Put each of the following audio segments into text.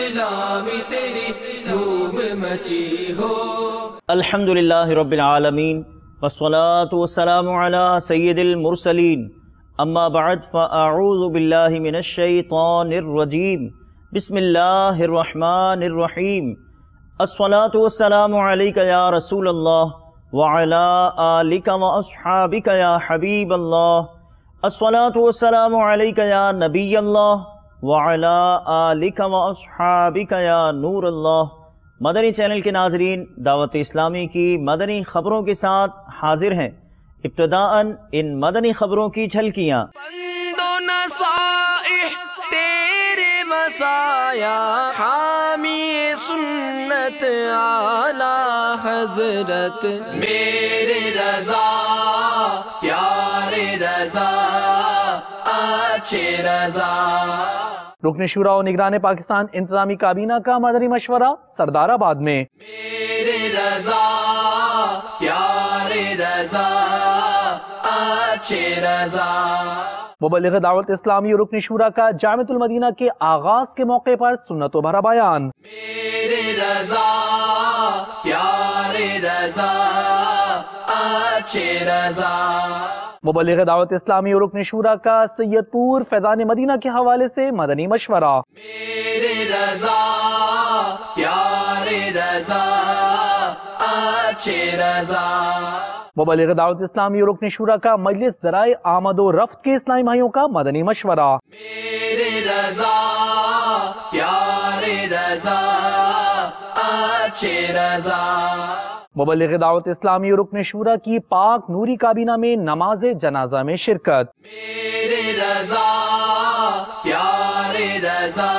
اسلام تیری دھوم مچی ہو۔ الحمدللہ رب العالمین والصلاة والسلام علی سید المرسلین، اما بعد فاعوذ باللہ من الشیطان الرجیم، بسم اللہ الرحمن الرحیم۔ الصلاة والسلام علیک یا رسول اللہ وعلی آلک واصحابک یا حبیب اللہ۔ الصلاة والسلام علیک یا نبی اللہ وعلی آلک واصحابک یا نور اللہ۔ مدنی چینل کے ناظرین، دعوت اسلامی کی مدنی خبروں کے ساتھ حاضر ہیں۔ ابتداءً ان مدنی خبروں کی جھلکیاں۔ پند و نصائح تیرے وصایا، حامی سنت اعلی حضرت، میرے رضا پیارے رضا اچھے رضا۔ رکن شورا و نگران پاکستان انتظامی کابینہ کا مدنی مشورہ سردار آباد میں۔ میرے رضا پیارے رضا اچھے رضا۔ مبلغ دعوت اسلامی اور رکن شورا کا جامعۃ المدینہ کے آغاز کے موقع پر سنت و بھرا بیان۔ میرے رضا پیارے رضا اچھے رضا۔ مبلغ دعوت اسلامی اور رکن شورا کا سید پور فیضان مدینہ کے حوالے سے مدنی مشورہ۔ میرے رضا پیارے رضا اچھے رضا۔ مبلغ دعوت اسلامی اور رکن شورا کا مجلس ذرائع آمد و رفت کے اسلامی بھائیوں کا مدنی مشورہ۔ میرے رضا پیارے رضا اچھے رضا۔ مبلغ دعوت اسلامی اور رکن شورا کی پاک نوری کابینہ میں نماز جنازہ میں شرکت۔ میرے رضا پیارے رضا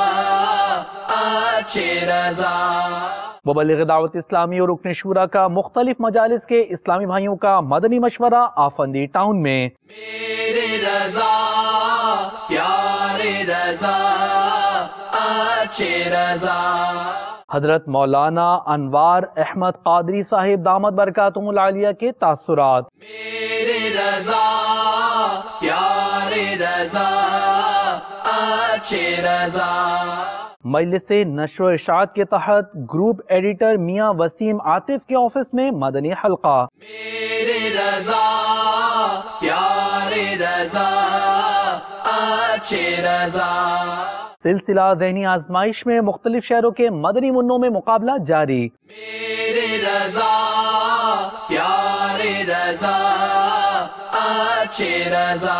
اچھے رضا۔ مبلغ دعوت اسلامی اور رکن شورا کا مختلف مجالس کے اسلامی بھائیوں کا مدنی مشورہ آفندی ٹاؤن میں۔ میرے رضا پیارے رضا اچھے رضا۔ حضرت مولانا انوار احمد قادری صاحب دامت برکاتہم العالیہ کے تاثرات۔ میرے رضا پیارے رضا اچھے رضا۔ مجلس نشر و ارشاد کے تحت گروپ ایڈیٹر میاں وسیم عاطف کے آفس میں مدنی حلقہ۔ میرے رضا پیارے رضا اچھے رضا۔ سلسلہ ذہنی آزمائش میں مختلف شہروں کے مدنی منوں میں مقابلہ جاری۔ میرے رضا پیارے رضا اچھے رضا۔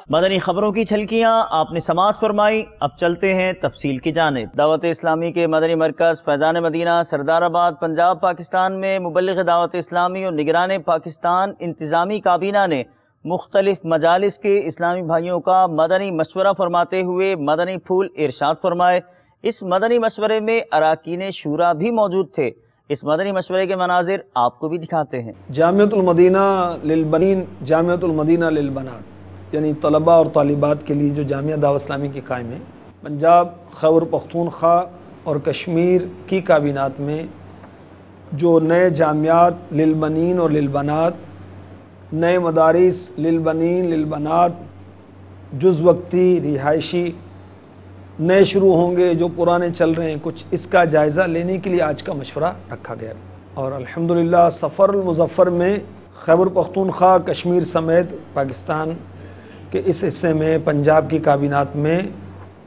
مدنی خبروں کی جھلکیاں آپ نے سماعت فرمائی۔ اب چلتے ہیں تفصیل کی جانب۔ دعوت اسلامی کے مدنی مرکز فیضان مدینہ سردار آباد پنجاب پاکستان میں مبلغ دعوت اسلامی اور نگران پاکستان انتظامی کابینہ نے مختلف مجالس کے اسلامی بھائیوں کا مدنی مشورہ فرماتے ہوئے مدنی پھول ارشاد فرمائے۔ اس مدنی مشورے میں اراکین شورا بھی موجود تھے۔ اس مدنی مشورے کے مناظر آپ کو بھی دکھاتے ہیں۔ جامعۃ المدینہ للبنین، جامعۃ المدینہ للبنات، یعنی طلباء اور طالبات کے لیے جو جامعہ دعوت اسلامی کی قائم ہے، پنجاب، خیبر پختونخوا اور کشمیر کی کابینات میں جو نئے جامعات للبنین اور للبنات، نئے مدارس للبنین للبنات، جز وقتی رہائشی نئے شروع ہوں گے، جو پرانے چل رہے ہیں، کچھ اس کا جائزہ لینے کے لیے آج کا مشورہ رکھا گیا۔ اور الحمدللہ سفر المظفر میں خیبر پختونخوا، کشمیر سمیت پاکستان کہ اس حصے میں پنجاب کی کابینات میں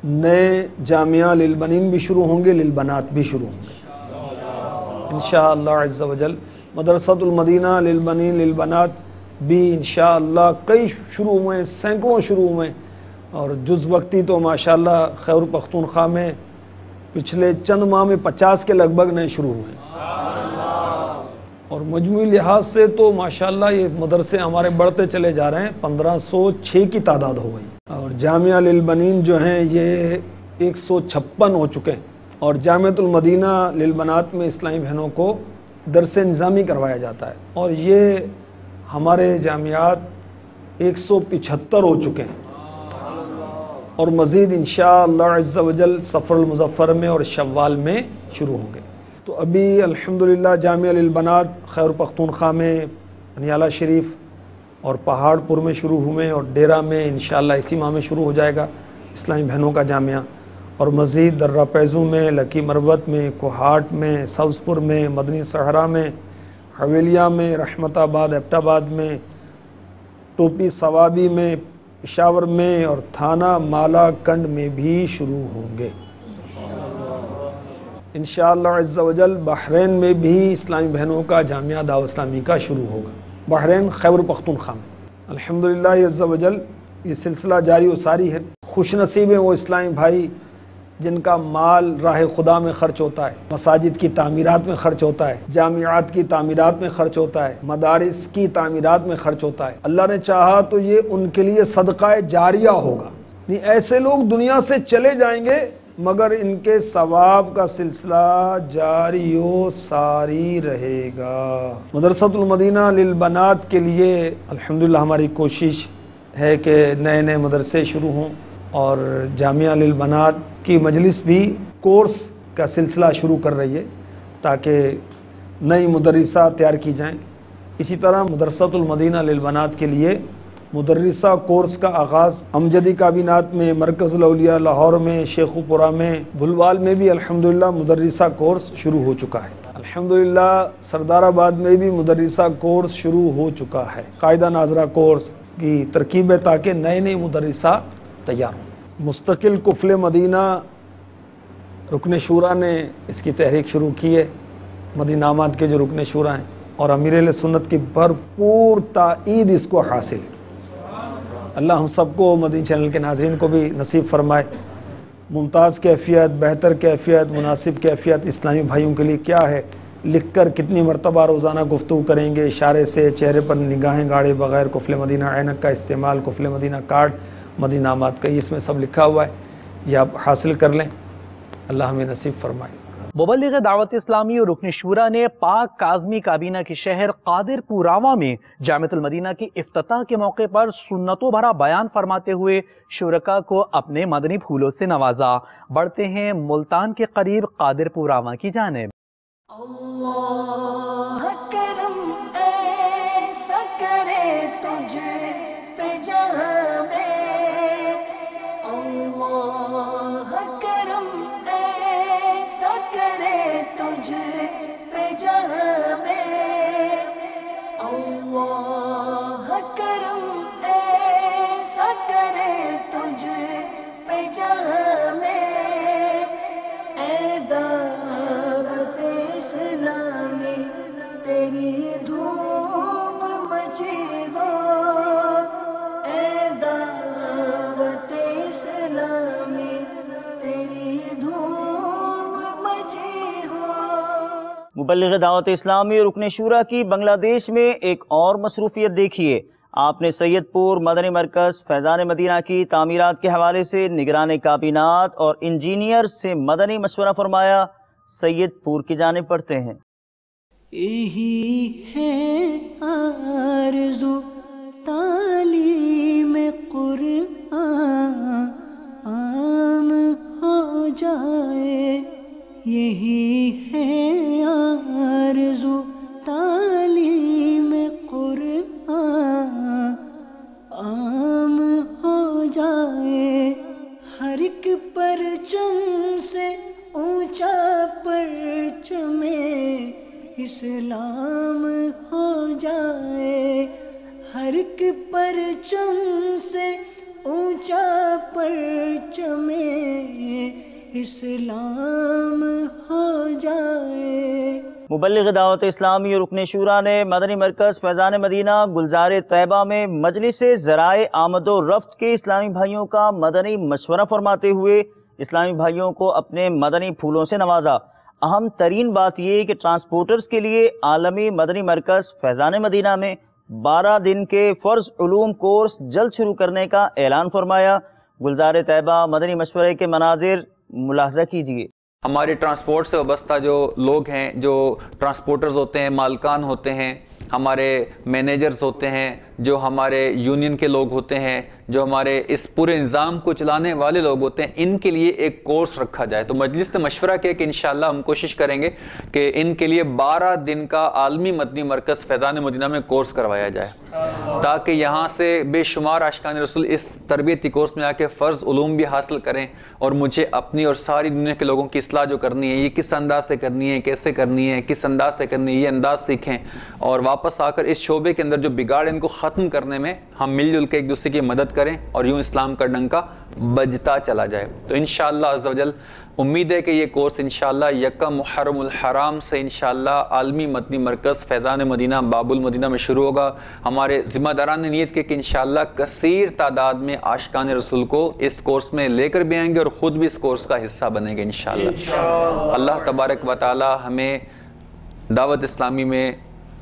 نئے جامعہ للبنین بھی شروع ہوں گے، للبنات بھی شروع ہوں گے انشاءاللہ عز و جل۔ مدرسۃ المدینہ للبنین للبنات بھی انشاءاللہ کئی شروع ہوئے، سینکڑوں شروع ہوئے، اور جز وقتی تو ماشاءاللہ خیبر پختونخوا میں پچھلے چند ماہ میں 50 کے لگ بھگ نئے شروع ہوئے، اور مجموعی لحاظ سے تو ماشاءاللہ یہ مدرسے ہمارے بڑھتے چلے جا رہے ہیں، 1506 کی تعداد ہو گئی، اور جامعہ للبنین جو ہیں یہ 156 ہو چکے ہیں، اور جامعۃ المدینہ للبنات میں اسلامی بہنوں کو درس نظامی کروایا جاتا ہے، اور یہ ہمارے جامعات 175 ہو چکے ہیں، اور مزید انشاءاللہ عز و جل سفر المظفر میں اور شوال میں شروع ہوں گے۔ تو ابھی الحمدللہ جامعہ للبنات خیبر پختونخوا میں نیالہ شریف اور پہاڑ پور میں شروع ہوئے، اور ڈیرہ میں انشاءاللہ اسی ماہ میں شروع ہو جائے گا اسلامی بہنوں کا جامعہ، اور مزید درہ پیزو میں، لکی مروت میں، کوہاٹ میں، سبزپور میں، مدنی صحرا میں، حویلیہ میں، رحمت آباد ایبٹ آباد میں، ٹوپی ثوابی میں، پشاور میں اور تھانہ مالا کنڈ میں بھی شروع ہوں گے انشاءاللہ عز و جل۔ بحرین میں بھی اسلامی بہنوں کا جامعہ دعوت اسلامی کا شروع ہوگا، بحرین خیبر پختونخوا میں۔ الحمدللہ عز و جل یہ سلسلہ جاری و ساری ہے۔ خوش نصیب ہیں وہ اسلامی بھائی جن کا مال راہ خدا میں خرچ ہوتا ہے، مساجد کی تعمیرات میں خرچ ہوتا ہے، جامعات کی تعمیرات میں خرچ ہوتا ہے، مدارس کی تعمیرات میں خرچ ہوتا ہے۔ اللہ نے چاہا تو یہ ان کے لیے صدقہ جاریہ ہوگا، نہیں ایسے لوگ دنیا سے چلے جائیں گے مگر ان کے ثواب کا سلسلہ جاری و ساری رہے گا۔ مدرسۃ المدینہ للبنات کے لیے الحمدللہ ہماری کوشش ہے کہ نئے نئے مدرسے شروع ہوں، اور جامعہ للبنات کی مجلس بھی کورس کا سلسلہ شروع کر رہی ہے تاکہ نئی مدرسہ تیار کی جائیں۔ اسی طرح مدرسۃ المدینہ للبنات کے لیے مدرسہ کورس کا آغاز امجدی کابینات میں، مرکز الاولیاء لاہور میں، شیخو پورہ میں، بھلوال میں بھی الحمدللہ مدرسہ کورس شروع ہو چکا ہے۔ الحمدللہ سردار آباد میں بھی مدرسہ کورس شروع ہو چکا ہے۔ قاعدہ ناظرہ کورس کی ترکیب ہے تاکہ نئے نئے مدرسہ تیار ہوں۔ مستقل قفل مدینہ رکن شورا نے اس کی تحریک شروع کی ہے، مدنی انعامات کے جو رکن شورا ہیں، اور امیر اہل سنت کی بھرپور تائید اس کو حاصل ہے۔ اللہ ہم سب کو، مدنی چینل کے ناظرین کو بھی نصیب فرمائے ممتاز کیفیت، بہتر کیفیت، مناسب کیفیت اسلامی بھائیوں کے لیے کیا ہے، لکھ کر کتنی مرتبہ روزانہ گفتگو کریں گے، اشارے سے، چہرے پر نگاہیں گاڑے بغیر، قفل مدینہ عینک کا استعمال، قفل مدینہ کارڈ، مدنی انعامات کا، اس میں سب لکھا ہوا ہے، یہ آپ حاصل کر لیں، اللہ ہمیں نصیب فرمائے۔ مبلغ دعوت اسلامی اور رکن شورا نے پاک کاظمی کابینہ کے شہر قادر پوراواں میں جامعۃ المدینہ کی افتتاح کے موقع پر سنتوں بھرا بیان فرماتے ہوئے شرکاء کو اپنے مدنی پھولوں سے نوازا۔ بڑھتے ہیں ملتان کے قریب قادر پوراواں کی جانب۔ اللہ کرم ایسا کرے تجھ پہ جہاں میں، اللہ کرم ایسا کرے تجھ پہ جہاں میں، اللہ کرم ایسا کرے تجھ پہ جہاں میں، اے دعوت اسلامی تیری دھوم مچی ہو، اے دعوت اسلامی تیری دھوم مچی ہو۔ مبلغ دعوت اسلامی اور رکن شورا کی بنگلہ دیش میں ایک اور مصروفیت دیکھیے۔ آپ نے سید پور مدنی مرکز فیضان مدینہ کی تعمیرات کے حوالے سے نگران کابینات اور انجینئر سے مدنی مشورہ فرمایا۔ سید پور کی جانب پڑھتے ہیں۔ یہی ہے آرزو تعلیم قرآن عام ہو جائے، یہی ہے آرزو تعلیم قرآن عام ہو جائے، ہر ایک پرچم سے اونچا پرچم اسلام ہو جائے، ہر ایک پرچم سے اونچا پرچم اسلام ہو جائے۔ مبلغ دعوت اسلامی اور رکن شورا نے مدنی مرکز فیضان مدینہ گلزار طیبہ میں مجلس ذرائع آمد و رفت کے اسلامی بھائیوں کا مدنی مشورہ فرماتے ہوئے اسلامی بھائیوں کو اپنے مدنی پھولوں سے نوازا۔ اہم ترین بات یہ کہ ٹرانسپورٹرز کے لیے عالمی مدنی مرکز فیضان مدینہ میں 12 دن کے فرض علوم کورس جلد شروع کرنے کا اعلان فرمایا۔ گلزار طیبہ مدنی مشورے کے مناظر ملاحظہ کیجیے۔ ہمارے ٹرانسپورٹ سے وابستہ جو لوگ ہیں، جو ٹرانسپورٹرز ہوتے ہیں، مالکان ہوتے ہیں، ہمارے مینیجرز ہوتے ہیں، جو ہمارے یونین کے لوگ ہوتے ہیں، جو ہمارے اس پورے نظام کو چلانے والے لوگ ہوتے ہیں، ان کے لیے ایک کورس رکھا جائے۔ تو مجلس سے مشورہ کیا کہ انشاءاللہ ہم کوشش کریں گے کہ ان کے لیے 12 دن کا عالمی مدنی مرکز فیضان مدینہ میں کورس کروایا جائے۔ تاکہ یہاں سے بے شمار عاشقان رسول اس تربیتی کورس میں آ کے فرض علوم بھی حاصل کریں، اور مجھے اپنی اور ساری دنیا کے لوگوں کی اصلاح جو کرنی ہے، یہ کس انداز سے کرنی ہے، کیسے کرنی ہے، کس انداز سے کرنی ہے، یہ انداز سیکھیں، اور واپس آ کر اس شعبے کے اندر جو بگاڑ ان کو ختم کرنے میں ہم مل جل کے ایک دوسرے کی مدد کریں، اور یوں اسلام کا ڈنکا بجتا چلا جائے۔ تو انشاءاللہ عز و جل امید ہے کہ یہ کورس انشاءاللہ یکم محرم الحرام سے انشاءاللہ عالمی مدنی مرکز فیضان مدینہ باب المدینہ میں شروع ہوگا۔ ہمارے ذمہ داران نے نیت کی کہ انشاءاللہ کثیر تعداد میں عاشقان رسول کو اس کورس میں لے کر بھی آئیں گے اور خود بھی اس کورس کا حصہ بنیں گے انشاءاللہ۔ اللہ تبارک و تعالی ہمیں دعوت اسلامی میں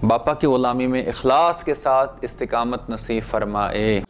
باپا کی غلامی میں اخلاص کے ساتھ استقامت نصیب فرمائے۔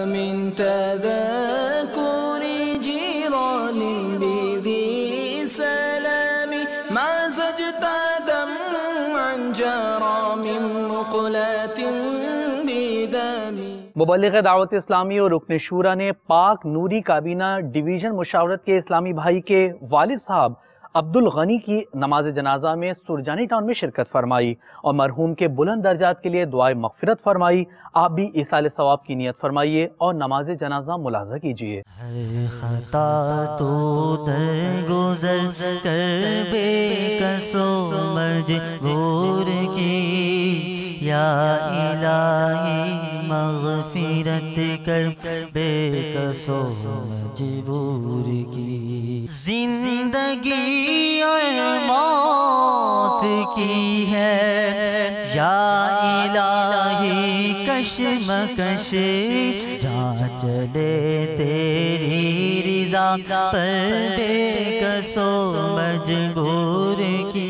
من تذكر جيران بذي سلام ما زجت دمعا جرى من مقلات بدم۔ مبلغ دعوت اسلامی اور رکن شورا نے پاک نوری کابینہ ڈویژن مشاورت کے اسلامی بھائی کے والد صاحب عبد الغنی کی نماز جنازہ میں سرجانی ٹاؤن میں شرکت فرمائی اور مرحوم کے بلند درجات کے لیے دعائے مغفرت فرمائی۔ آپ بھی ایصال ثواب کی نیت فرمائیے اور نماز جنازہ ملاحظہ کیجیے۔ ہر خطا تو درگزر کر بے کسو مجبور کی، یا الہی مغفرت کر بے کسو مجبور کی۔ زندگی اور موت کی ہے یا الہی کشمکش، جہاں چلے تیری رضا پر بے کسو مجبور کی۔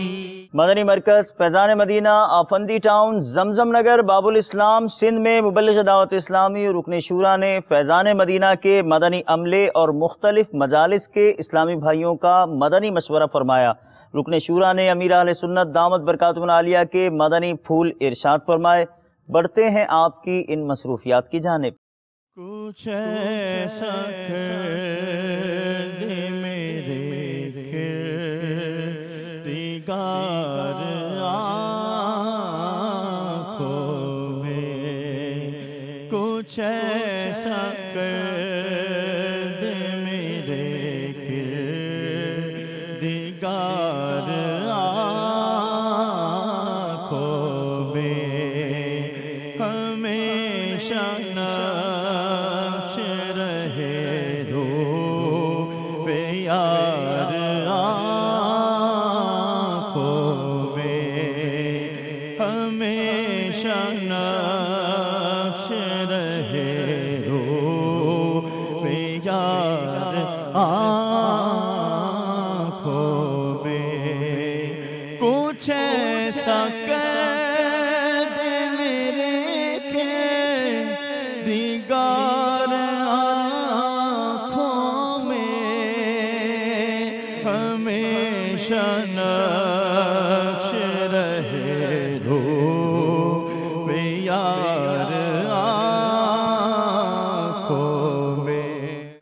مدنی مرکز فیضان مدینہ آفندی ٹاؤن زمزم نگر باب الاسلام سندھ میں مبلغ دعوت اسلامی اور رکن شورا نے فیضان مدینہ کے مدنی عملے اور مختلف مجالس کے اسلامی بھائیوں کا مدنی مشورہ فرمایا۔ رکن شورا نے امیر اہل سنت دامت برکاتہم العالیہ کے مدنی پھول ارشاد فرمائے۔ بڑھتے ہیں آپ کی ان مصروفیات کی جانب۔ کچھ ایسا کر دے میرے دیگر آنکھوں میں، کچھ ایسا کر دے میرے دیگر آنکھوں میں، ہمیشہ نقش رہے رو بے یار ہمیشہ نقش رہے رو بے یار آنکھوں میں، کچھ ایسا کر دے میرے دیگر آنکھوں میں، ہمیشہ نقش رہے رو بے یار آنکھوں میں۔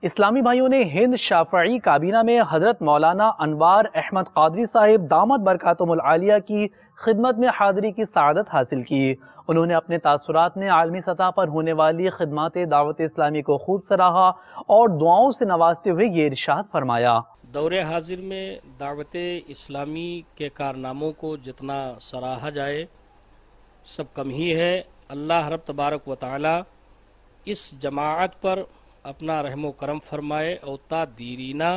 اسلامی بھائیوں نے ہند شافعی کابینہ میں حضرت مولانا انوار احمد قادری صاحب دامت برکاتہم العالیہ کی خدمت میں حاضری کی سعادت حاصل کی۔ انہوں نے اپنے تاثرات میں عالمی سطح پر ہونے والی خدمات دعوت اسلامی کو خوب سراہا اور دعاؤں سے نوازتے ہوئے یہ ارشاد فرمایا۔ دور حاضر میں دعوت اسلامی کے کارناموں کو جتنا سراہا جائے سب کم ہی ہے۔ اللہ رب تبارک و تعالی اس جماعت پر اپنا رحم و کرم فرمائے اور تا دیرینہ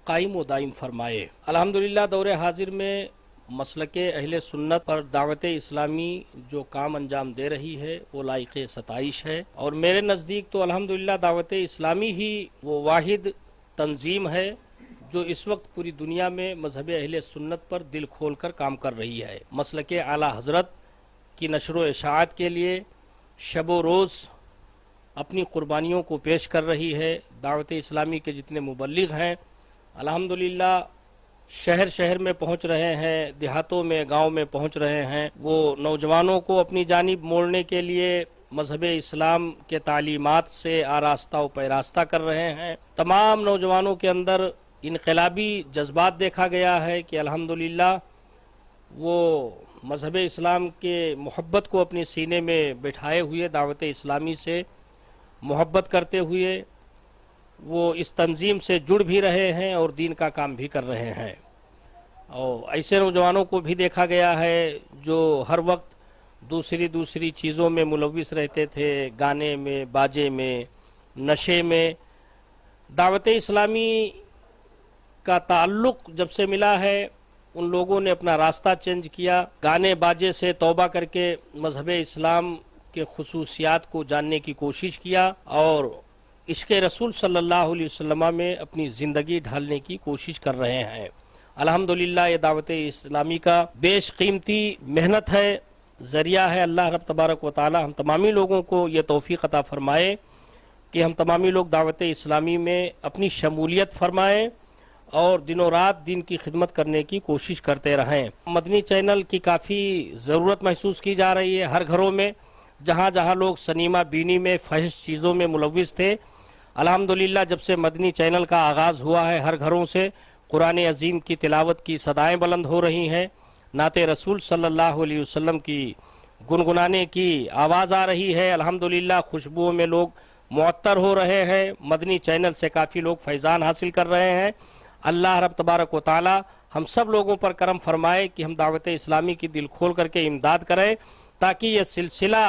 قائم و دائم فرمائے۔ الحمدللہ دور حاضر میں مسلک اہل سنت پر دعوت اسلامی جو کام انجام دے رہی ہے وہ لائق ستائش ہے، اور میرے نزدیک تو الحمدللہ دعوت اسلامی ہی وہ واحد تنظیم ہے جو اس وقت پوری دنیا میں مذہب اہل سنت پر دل کھول کر کام کر رہی ہے۔ مسلک اعلیٰ حضرت کی نشر و اشاعت کے لیے شب و روز اپنی قربانیوں کو پیش کر رہی ہے. دعوت اسلامی کے جتنے مبلغ ہیں الحمدللہ شہر شہر میں پہنچ رہے ہیں، دیہاتوں میں، گاؤں میں پہنچ رہے ہیں. وہ نوجوانوں کو اپنی جانب موڑنے کے لیے مذہب اسلام کے تعلیمات سے آراستہ و پیراستہ کر رہے ہیں. تمام نوجوانوں کے اندر انقلابی جذبات دیکھا گیا ہے کہ الحمدللہ وہ مذہب اسلام کے محبت کو اپنے سینے میں بٹھائے ہوئے، دعوت اسلامی سے محبت کرتے ہوئے وہ اس تنظیم سے جڑ بھی رہے ہیں اور دین کا کام بھی کر رہے ہیں. اور ایسے نوجوانوں کو بھی دیکھا گیا ہے جو ہر وقت دوسری چیزوں میں ملوث رہتے تھے، گانے میں، باجے میں، نشے میں. دعوت اسلامی کا تعلق جب سے ملا ہے ان لوگوں نے اپنا راستہ چینج کیا، گانے باجے سے توبہ کر کے مذہب اسلام کے خصوصیات کو جاننے کی کوشش کیا اور عشق رسول صلی اللہ علیہ وسلم میں اپنی زندگی ڈھالنے کی کوشش کر رہے ہیں. الحمدللہ یہ دعوت اسلامی کا بیش قیمتی محنت ہے، ذریعہ ہے. اللہ رب تبارک و تعالی ہم تمامی لوگوں کو یہ توفیق عطا فرمائے کہ ہم تمامی لوگ دعوت اسلامی میں اپنی شمولیت فرمائیں اور دنوں رات دین کی خدمت کرنے کی کوشش کرتے رہیں. مدنی چینل کی کافی ضرورت محسوس کی جا رہی ہے ہر گھروں میں، جہاں جہاں لوگ سنیما بینی میں، فحش چیزوں میں ملوث تھے. الحمدللہ جب سے مدنی چینل کا آغاز ہوا ہے ہر گھروں سے قرآن عظیم کی تلاوت کی صدائیں بلند ہو رہی ہیں، نعت رسول صلی اللہ علیہ وسلم کی گنگنانے کی آواز آ رہی ہے. الحمدللہ خوشبوؤں میں لوگ معطر ہو رہے ہیں. مدنی چینل سے کافی لوگ فیضان حاصل کر رہے ہیں. اللہ رب تبارک و تعالی ہم سب لوگوں پر کرم فرمائے کہ ہم دعوت اسلامی کی دل کھول کر کے امداد کریں تاکہ یہ سلسلہ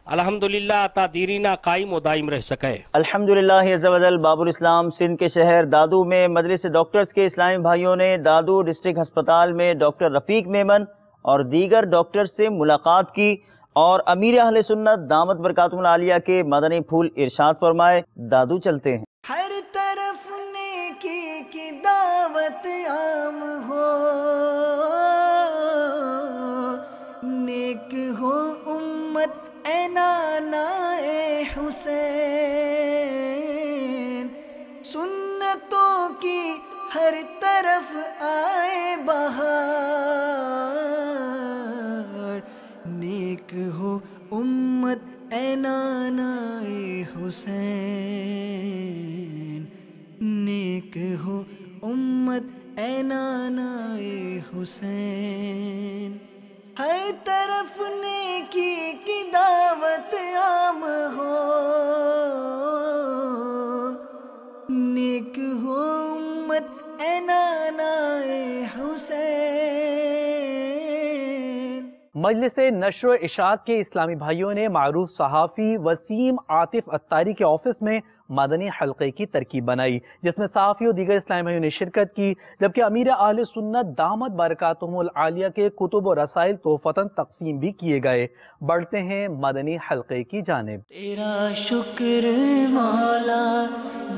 الحمدللہ تا دیرینہ قائم و دائم رہ سکے. الحمدللہ عز و جل. باب الاسلام سندھ کے شہر دادو میں مجلس ڈاکٹرز کے اسلامی بھائیوں نے دادو ڈسٹرکٹ ہسپتال میں ڈاکٹر رفیق میمن اور دیگر ڈاکٹر سے ملاقات کی اور امیر اہل سنت دامت برکاتہم العالیہ کے مدنی پھول ارشاد فرمائے. دادو چلتے ہیں. ہر طرف نیکی کی دعوت عام ہو، نیک ہو امت اے نانا اے حسین، سنتوں کی ہر طرف آئے بہار، نیک ہو امت اے نانا اے حسین، نیک ہو امت اے نانا اے حسین. ہر طرف نیکی کی دعوت عام ہو، نیک ہو امت اے نانا اے حسین. مجلس نشر و اشاعت کے اسلامی بھائیوں نے معروف صحافی وسیم عاطف اتاری کے آفس میں مدنی حلقے کی ترکیب بنائی، جس میں صحافی و دیگر اسلامی بھائیوں نے شرکت کی، جبکہ امیر اہل سنت دامت برکاتہم العالیہ کے کتب و رسائل تحفتاً تقسیم بھی کیے گئے. بڑھتے ہیں مدنی حلقے کی جانب. تیرا شکر مولا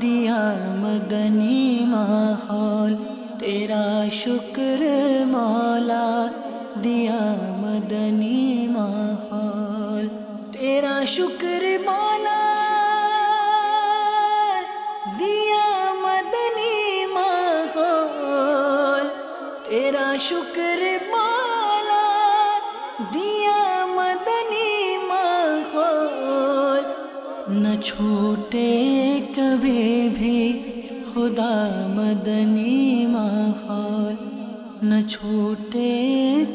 دیا مدنی ماحول، تیرا شکر مولا دیا مدنی ماحول، تیرا شکر مولا دیا مدنی ماحول، تیرا شکر مولا دیا مدنی ماحول. نہ چھوٹے کبھی بھی خدا مدنی ماحول، نہ چھوٹے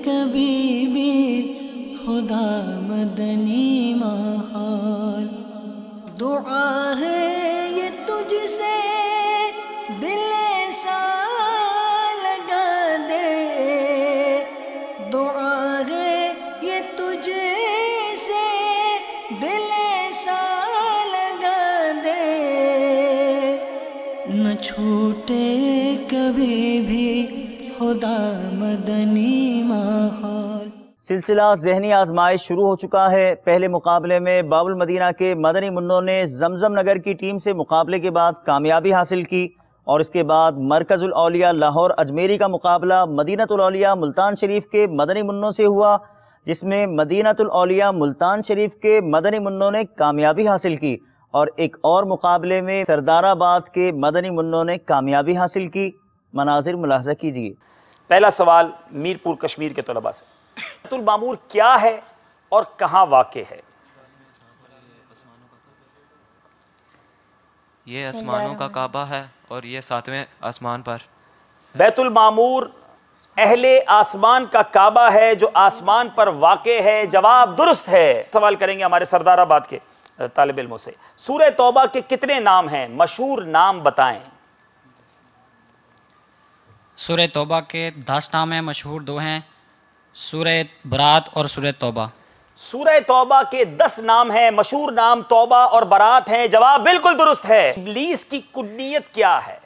کبھی بھی خدا مدنی ماحول. دعا ہے یہ تجھ سے دل ایسا لگا دے، دعا ہے یہ تجھ سے دل ایسا لگا دے، نہ چھوٹے کبھی بھی خدا مدنی ماحول. سلسلہ ذہنی آزمائش شروع ہو چکا ہے. پہلے مقابلے میں باب المدینہ کے مدنی منوں نے زمزم نگر کی ٹیم سے مقابلے کے بعد کامیابی حاصل کی اور اس کے بعد مرکز الاولیاء لاہور اجمیری کا مقابلہ مدینۃ الاولیاء ملتان شریف کے مدنی منوں سے ہوا، جس میں مدینۃ الاولیاء ملتان شریف کے مدنی منوں نے کامیابی حاصل کی اور ایک اور مقابلے میں سردار آباد کے مدنی منوں نے کامیابی حاصل کی. مناظر ملاحظہ کیجیے. پہلا سوال میر پور کشمیر کے طلباء سے. بیت المعمور کیا ہے اور کہاں واقع ہے؟ یہ آسمانوں کا کعبہ ہے اور یہ 7ویں آسمان پر. بیت المعمور اہل آسمان کا کعبہ ہے جو آسمان پر واقع ہے. جواب درست ہے. سوال کریں گے ہمارے سردار آباد کے طالب علموں سے. سورہ توبہ کے کتنے نام ہیں؟ مشہور نام بتائیں. سورہ توبہ کے 10 نام ہیں، مشہور 2 ہیں، سورہ برات اور سورہ توبہ. سورہ توبہ کے 10 نام ہیں، مشہور نام توبہ اور برات ہیں. جواب بالکل درست ہے. ابلیس کی کنیت کیا ہے؟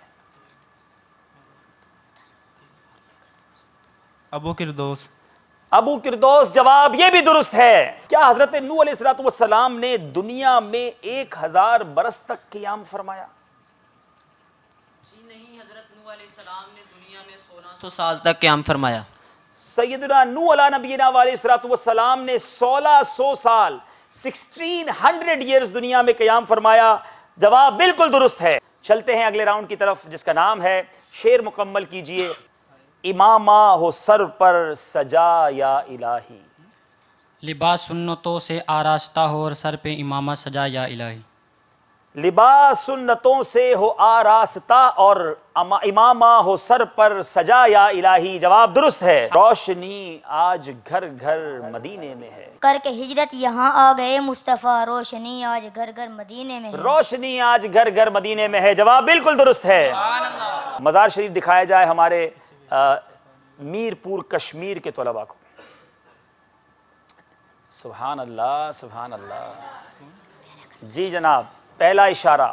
ابو کردوس. ابو کردوس. جواب یہ بھی درست ہے. کیا حضرت نوح علیہ السلام نے دنیا میں 1000 برس تک قیام فرمایا؟ جی نہیں، حضرت نوح علیہ السلام نے دنیا میں 1600 سال تک قیام فرمایا. سیدنا نوح علیہ نبینا علیہ السلام نے 1600 سال 1600 ایئرز دنیا میں قیام فرمایا. جواب بالکل درست ہے. چلتے ہیں اگلے راؤنڈ کی طرف جس کا نام ہے شعر مکمل کیجئے. امامہ ہو سر پر سجا یا الہی. لباس سنتوں سے آراستہ ہو اور سر پہ امامہ سجا یا الہی. لباس سنتوں سے ہو آراستہ اور امامہ ہو سر پر سجا یا الہی. جواب درست ہے. روشنی آج گھر گھر مدینے میں ہے. کر کے ہجرت یہاں آ گئے مصطفیٰ، روشنی آج گھر گھر مدینے میں ہے. روشنی آج گھر گھر مدینے میں ہے. جواب بالکل درست ہے. مزار شریف دکھایا جائے ہمارے میر پور کشمیر کے طلباء کو. سبحان اللہ سبحان اللہ. جی جناب، پہلا اشارہ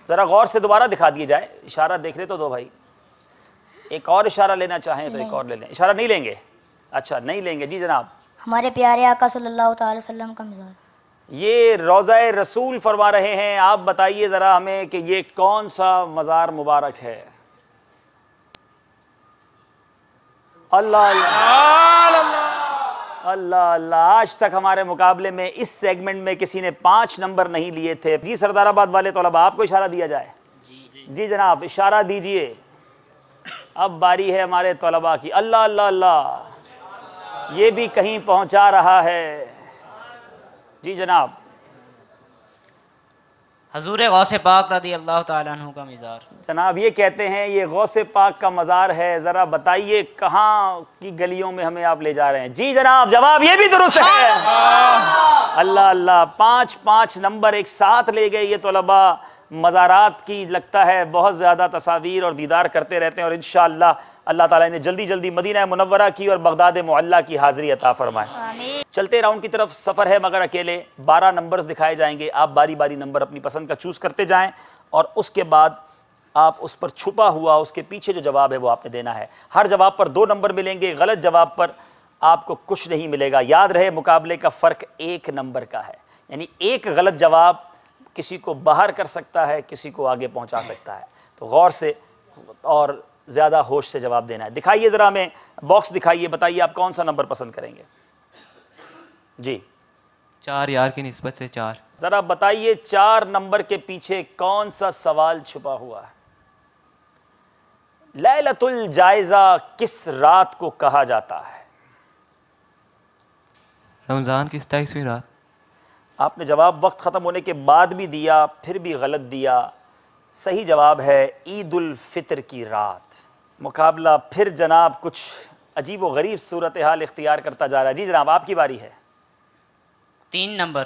ذرا غور سے دوبارہ دکھا دیے جائے. اشارہ دیکھ لے تو دو بھائی. ایک اور اشارہ لینا چاہیں تو ایک اور لے لیں. اشارہ نہیں لیں گے؟ اچھا نہیں لیں گے. جی جناب. ہمارے پیارے آقا صلی اللہ تعالی وسلم کا مزار. یہ روضہ رسول فرما رہے ہیں. آپ بتائیے ذرا ہمیں کہ یہ کون سا مزار مبارک ہے؟ اللہ اللہ اللہ اللہ. آج تک ہمارے مقابلے میں اس سیگمنٹ میں کسی نے 5 نمبر نہیں لیے تھے. جی سردار آباد والے طلباء، آپ کو اشارہ دیا جائے. جی جناب اشارہ دیجئے. اب باری ہے ہمارے طلباء کی. اللہ اللہ اللہ. یہ بھی کہیں پہنچا رہا ہے. جی جناب. حضور غوث پاک رضی اللہ تعالیٰ عنہ کا مزار. جناب یہ کہتے ہیں یہ غوث پاک کا مزار ہے. ذرا بتائیے کہاں کی گلیوں میں ہمیں آپ لے جا رہے ہیں؟ جی جناب جواب یہ بھی درست ہے. اللہ اللہ. 5 نمبر ایک ساتھ لے گئے یہ طلباء. مزارات کی لگتا ہے بہت زیادہ تصاویر اور دیدار کرتے رہتے ہیں، اور انشاءاللہ اللہ تعالیٰ نے جلدی جلدی مدینہ منورہ کی اور بغداد معلیٰ کی حاضری عطا فرمائے. چلتے راؤنڈ کی طرف. سفر ہے مگر اکیلے. 12 نمبرز دکھائے جائیں گے. آپ باری باری نمبر اپنی پسند کا چوز کرتے جائیں اور اس کے بعد آپ اس پر چھپا ہوا اس کے پیچھے جو جواب ہے وہ آپ نے دینا ہے. ہر جواب پر 2 نمبر ملیں گے. غلط جواب پر آپ کو کچھ نہیں ملے گا. یاد رہے مقابلے کا فرق 1 نمبر کا ہے. یعنی ایک غلط جواب کسی کو باہر کر سکتا ہے، کسی کو آگے پہنچا سکتا ہے. تو غور سے اور زیادہ ہوش سے جواب دینا ہے. دکھائیے ذرا ہمیں باکس دکھائیے. بتائیے آپ کون سا نمبر پسند کریں گے؟ جی 4 یار کی نسبت سے 4. ذرا بتائیے 4 نمبر کے پیچھے کون سا سوال چھپا ہوا ہے؟ لیلۃ الجائزہ کس رات کو کہا جاتا ہے؟ رمضان کی 27ویں رات. آپ نے جواب وقت ختم ہونے کے بعد بھی دیا، پھر بھی غلط دیا. صحیح جواب ہے عید الفطر کی رات. مقابلہ پھر جناب کچھ عجیب و غریب صورتحال اختیار کرتا جا رہا ہے. جی جناب آپ کی باری ہے. 3 نمبر.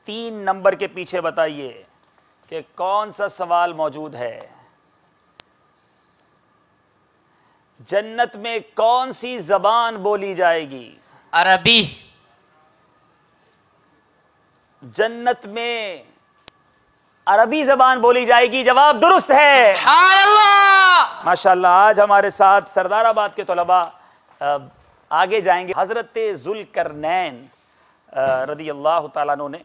3 نمبر کے پیچھے بتائیے کہ کون سا سوال موجود ہے؟ جنت میں کون سی زبان بولی جائے گی؟ عربی. جنت میں عربی زبان بولی جائے گی. جواب درست ہے. ماشاءاللہ. آج ہمارے ساتھ سردار آباد کے طلباء آگے جائیں گے. حضرت ذوالقرنین رضی اللہ تعالیٰ عنہ نے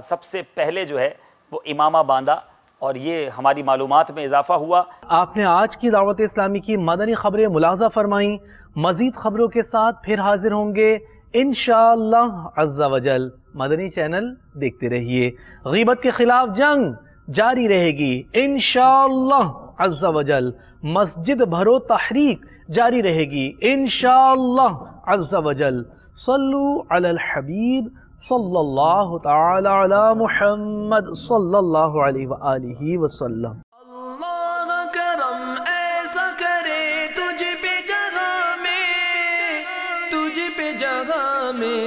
سب سے پہلے جو ہے وہ امامہ باندھا اور یہ ہماری معلومات میں اضافہ ہوا. آپ نے آج کی دعوت اسلامی کی مدنی خبریں ملاحظہ فرمائیں. مزید خبروں کے ساتھ پھر حاضر ہوں گے انشاءاللہ عز و جل. مدنی چینل دیکھتے رہیے. غیبت کے خلاف جنگ جاری رہے گی انشاءاللہ عز و جل. مسجد بھرو تحریک جاری رہے گی انشاءاللہ عز و جل. صلو علی الحبیب صلی اللہ تعالی علی محمد صلی اللہ علیہ وآلہ وسلم. اللہ کرم ایسا کرے تجھ پہ جگہ میں، تجھ پہ جگہ میں.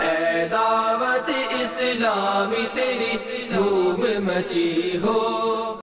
اے دعوت اسلامی تیری دھوم مچی ہو.